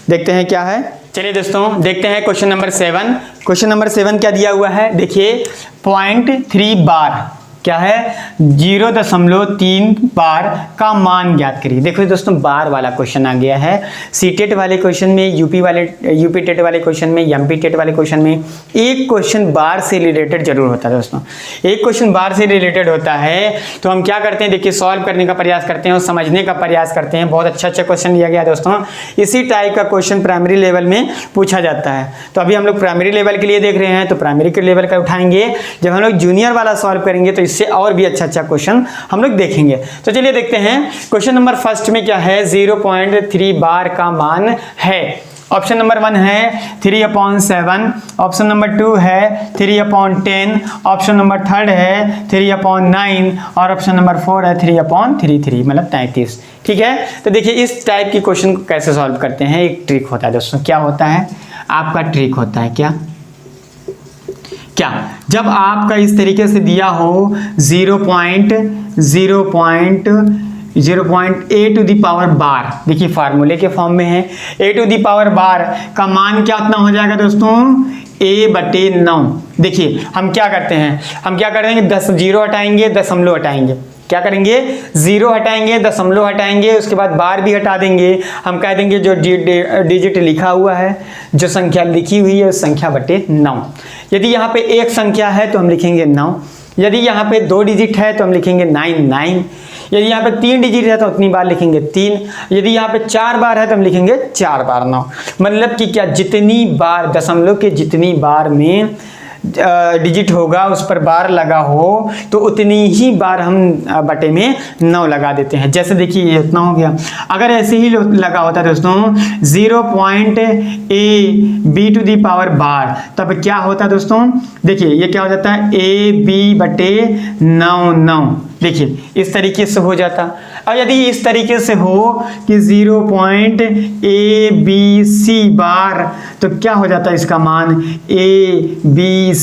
देखते हैं क्या है। चलिए दोस्तों देखते हैं क्वेश्चन नंबर 7। क्वेश्चन नंबर 7 क्या दिया हुआ है, देखिए 0.3 बार क्या है, 0.3 बार का मान ज्ञात करिए। देखो दोस्तों बार वाला क्वेश्चन आ गया है। सीटेट वाले क्वेश्चन में, यूपी टेट वाले क्वेश्चन में, एमपी टेट वाले क्वेश्चन में एक क्वेश्चन बार से रिलेटेड जरूर होता है दोस्तों। एक क्वेश्चन बार से रिलेटेड होता है तो हम क्या करते हैं, देखिए सॉल्व करने का प्रयास करते हैं और समझने का प्रयास करते हैं। बहुत अच्छा क्वेश्चन दिया गया दोस्तों। इसी टाइप का क्वेश्चन प्राइमरी लेवल में पूछा जाता है। तो अभी हम लोग प्राइमरी लेवल के लिए देख रहे हैं, तो प्राइमरी के लेवल का उठाएंगे। जब हम लोग जूनियर वाला सॉल्व करेंगे तो से और भी अच्छा क्वेश्चन हम लोग देखेंगे। तो चलिए देखते हैं क्वेश्चन नंबर फर्स्ट में क्या है, 0.3 बार का मान है। ऑप्शन नंबर 1 है 3/7, ऑप्शन नंबर 2 है 3/10, ऑप्शन नंबर 3 है 3/9 और ऑप्शन नंबर 4 है 3/33 मतलब 33। ठीक है, तो देखिए इस टाइप की क्वेश्चन को कैसे सॉल्व करते हैं। एक ट्रिक होता है दोस्तों। क्या होता है आपका ट्रिक होता है, क्या जब आपका इस तरीके से दिया हो 0.a टू दी पावर बार, देखिए फार्मूले के फॉर्म में है, a टू दी पावर बार का मान क्या उतना हो जाएगा दोस्तों, a/9। देखिए हम क्या करते हैं, हम क्या करेंगे 10 0 हटाएंगे, दशमलव हटाएंगे। क्या करेंगे, 0 हटाएंगे, दशमलव हटाएंगे, उसके बाद बार भी हटा देंगे। हम कह देंगे जो डिजिट लिखा हुआ है, जो संख्या लिखी हुई है उस संख्या बटे 9। यदि यहाँ पे एक संख्या है तो हम लिखेंगे 9, यदि यहाँ पे 2 डिजिट है तो हम लिखेंगे 9। यदि यहाँ पे 3 डिजिट है तो उतनी बार लिखेंगे 3। यदि यहाँ पे 4 बार है तो हम लिखेंगे 4 बार 9। मतलब कि क्या, जितनी बार दशमलव के जितनी बार में डिजिट होगा उस पर बार लगा हो तो उतनी ही बार हम बटे में 9 लगा देते हैं। जैसे देखिए ये उतना हो गया। अगर ऐसे ही लगा होता दोस्तों 0.ab टू दी पावर बार, तब क्या होता दोस्तों, देखिए ये क्या हो जाता है ab/9। देखिए इस तरीके से हो जाता। और यदि इस तरीके से हो कि 0.abc बार, तो क्या हो जाता है इसका मान abc/9।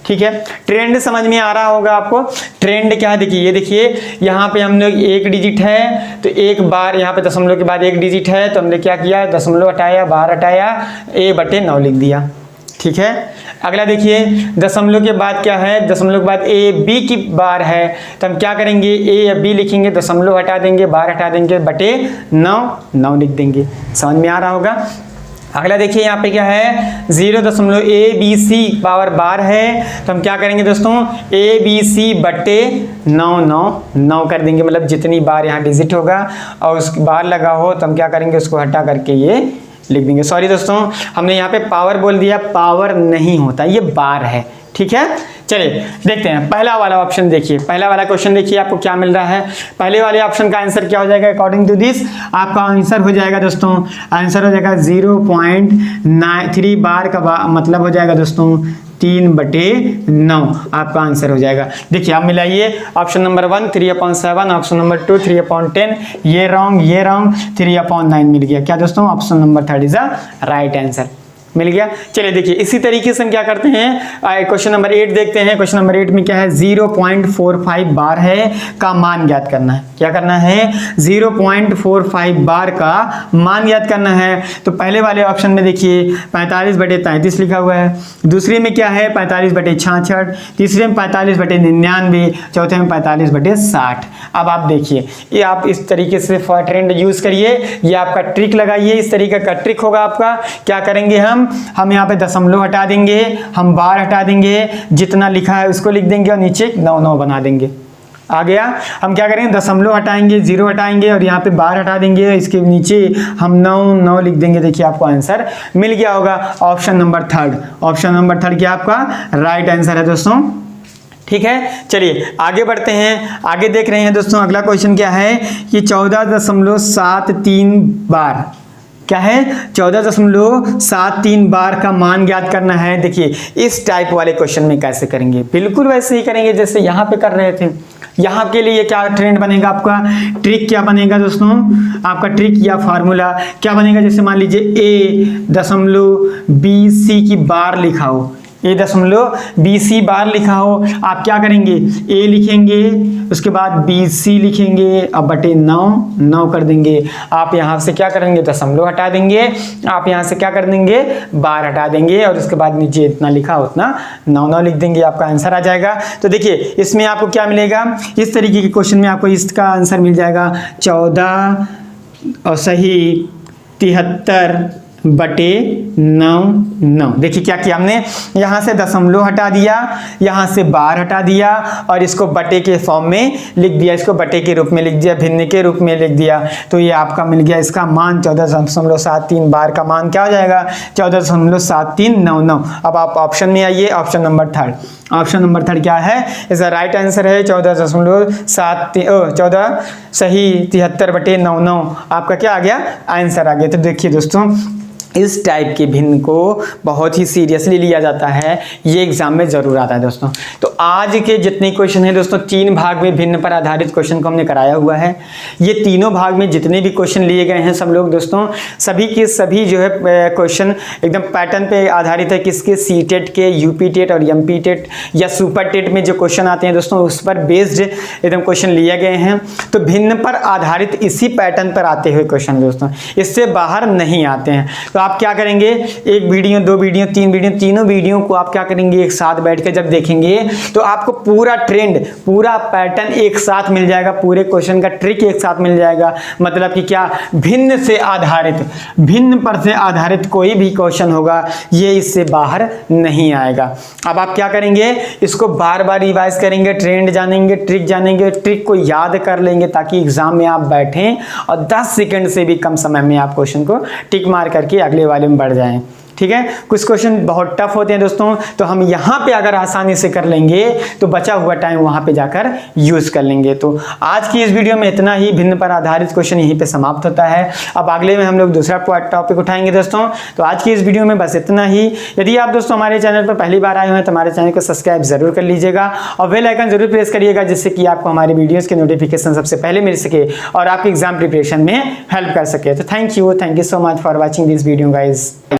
ठीक है, ट्रेंड समझ में आ रहा होगा आपको। ट्रेंड क्या है, देखिए ये देखिए यहाँ पे हम लोग 1 डिजिट है तो एक बार, यहाँ पे दशमलव के बाद 1 डिजिट है तो हमने क्या किया, दशमलव हटाया, बार हटाया, a/9 लिख दिया। ठीक है, अगला देखिए दशमलव के बाद क्या है, दशमलव के बाद a b की बार है तो हम क्या करेंगे, a या b लिखेंगे, दशमलव हटा देंगे, बार हटा देंगे, बटे 9 लिख देंगे। समझ में आ रहा होगा। अगला देखिए यहाँ पे क्या है, 0.abc पावर बार है तो हम क्या करेंगे दोस्तों, abc/9 कर देंगे। मतलब जितनी बार यहाँ डिजिट होगा और उस बार लगा हो तो हम क्या करेंगे, उसको हटा करके ये लिख देंगे। सॉरी दोस्तों, हमने यहाँ पे पावर बोल दिया, पावर नहीं होता, ये बार है। ठीक है, चलिए देखते हैं पहला वाला ऑप्शन। देखिए पहला वाला क्वेश्चन देखिए आपको क्या मिल रहा है। पहले वाले ऑप्शन का आंसर क्या हो जाएगा, अकॉर्डिंग टू दिस आपका आंसर हो जाएगा दोस्तों, आंसर हो जाएगा 0.3 बार का मतलब हो जाएगा दोस्तों 3/9 आपका आंसर हो जाएगा। देखिए आप मिलाइए, ऑप्शन नंबर 1 3/7, ऑप्शन नंबर 2 3/10, ये रॉन्ग 3/9 मिल गया। क्या दोस्तों, option number 3 is the right answer मिल गया। चलिए देखिए इसी तरीके से हम क्या करते हैं, क्वेश्चन नंबर 8 देखते हैं। क्वेश्चन नंबर 8 में क्या है, 0.45 बार है का मान ज्ञात करना है। क्या करना है, 0.45 बार का मान ज्ञात करना है। तो पहले वाले ऑप्शन में देखिए 45/33 लिखा हुआ है, दूसरे में क्या है 45/66, तीसरे में 45/99, चौथे में 45/60। अब आप देखिए ये आप इस तरीके से ट्रेंड यूज करिए, ये आपका ट्रिक लगाइए, इस तरीके का ट्रिक होगा आपका। क्या करेंगे हम, हम यहाँ पे दशमलव हटा देंगे, हम बार हटा देंगे, जितना लिखा है उसको लिख देंगे और नीचे 9 9 बना देंगे। आ गया। हम क्या करेंगे, दशमलव हटाएंगे, 0 हटाएंगे और यहाँ पे बार हटा देंगे, इसके नीचे हम 9 9 लिख देंगे। देखिए आपको आंसर मिल गया होगा। Option number third, option number third क्या आपका राइट आंसर है दोस्तों। ठीक है, चलिए आगे बढ़ते हैं। आगे देख रहे हैं दोस्तों, अगला क्वेश्चन क्या है कि 14.73 बार क्या है, 14.73 बार का मान ज्ञात करना है। देखिए इस टाइप वाले क्वेश्चन में कैसे करेंगे, बिल्कुल वैसे ही करेंगे जैसे यहाँ पे कर रहे थे। यहाँ के लिए क्या ट्रेंड बनेगा आपका, ट्रिक क्या बनेगा दोस्तों, आपका ट्रिक या फार्मूला क्या बनेगा। जैसे मान लीजिए A.BC की बार लिखा हो, A.BC बार लिखा हो, आप क्या करेंगे, A लिखेंगे, उसके बाद BC लिखेंगे, अब बटे 9 9 कर देंगे। आप यहाँ से क्या करेंगे, दशमलव हटा देंगे, आप यहाँ से क्या कर देंगे, बार हटा देंगे और उसके बाद नीचे इतना लिखा उतना 9 9 लिख देंगे, आपका आंसर आ जाएगा। तो देखिए इसमें आपको क्या मिलेगा, इस तरीके के क्वेश्चन में आपको इसका आंसर मिल जाएगा 14 और सही 73/9 देखिए क्या किया हमने, यहाँ से दशमलव हटा दिया, यहाँ से बार हटा दिया और इसको बटे के फॉर्म में लिख दिया, इसको बटे के रूप में लिख दिया, भिन्न के रूप में लिख दिया। तो ये आपका मिल गया इसका मान 14.73 बार का मान क्या हो जाएगा, 14.7399। अब आप ऑप्शन में आइए, option number third, option number third क्या है, इसका राइट आंसर है 14 सही 73/99 आपका क्या आ गया, आंसर आ गया। तो देखिए दोस्तों इस टाइप के भिन्न को बहुत ही सीरियसली लिया जाता है, ये एग्जाम में जरूर आता है दोस्तों। तो आज के जितने क्वेश्चन हैं दोस्तों, 3 भाग में भिन्न पर आधारित क्वेश्चन को हमने कराया हुआ है। ये तीनों भाग में जितने भी क्वेश्चन लिए गए हैं सब लोग दोस्तों, सभी के सभी जो है क्वेश्चन एकदम पैटर्न पे आधारित है। किसके, सीटेट के, यूपी टेट और एमपी टेट या सुपर टेट में जो क्वेश्चन आते हैं दोस्तों उस पर बेस्ड एकदम क्वेश्चन लिए गए हैं। तो भिन्न पर आधारित इसी पैटर्न पर आते हुए क्वेश्चन दोस्तों, इससे बाहर नहीं आते हैं। तो आप क्या करेंगे, एक वीडियो, 2 वीडियो, 3 वीडियो, तीनों वीडियो को आप क्या करेंगे, एक साथ बैठ के जब देखेंगे तो आपको पूरा ट्रेंड, पूरा पैटर्न एक साथ मिल जाएगा, पूरे क्वेश्चन का ट्रिक एक साथ मिल जाएगा। मतलब कि क्या, भिन्न से आधारित, भिन्न पर से आधारित कोई भी क्वेश्चन होगा ये इससे बाहर नहीं आएगा। अब आप क्या करेंगे, इसको बार बार रिवाइज करेंगे, ट्रेंड जानेंगे, ट्रिक जानेंगे, ट्रिक को याद कर लेंगे ताकि एग्जाम में आप बैठें और 10 सेकंड से भी कम समय में आप क्वेश्चन को टिक मार करके अगले वाले में बढ़ जाएं। ठीक है, कुछ क्वेश्चन बहुत टफ होते हैं दोस्तों, तो हम यहाँ पे अगर आसानी से कर लेंगे तो बचा हुआ टाइम वहाँ पे जाकर यूज कर लेंगे। तो आज की इस वीडियो में इतना ही, भिन्न पर आधारित क्वेश्चन यहीं पे समाप्त होता है। अब अगले में हम लोग दूसरा टॉपिक उठाएंगे दोस्तों। तो आज की इस वीडियो में बस इतना ही। यदि आप दोस्तों हमारे चैनल पर पहली बार आए हुए हैं तो हमारे चैनल को सब्सक्राइब जरूर कर लीजिएगा और बेल आइकन जरूर प्रेस करिएगा, जिससे कि आपको हमारी वीडियोज़ के नोटिफिकेशन सबसे पहले मिल सके और आपके एग्जाम प्रिपरेशन में हेल्प कर सके। तो thank you so much for watching this video guys.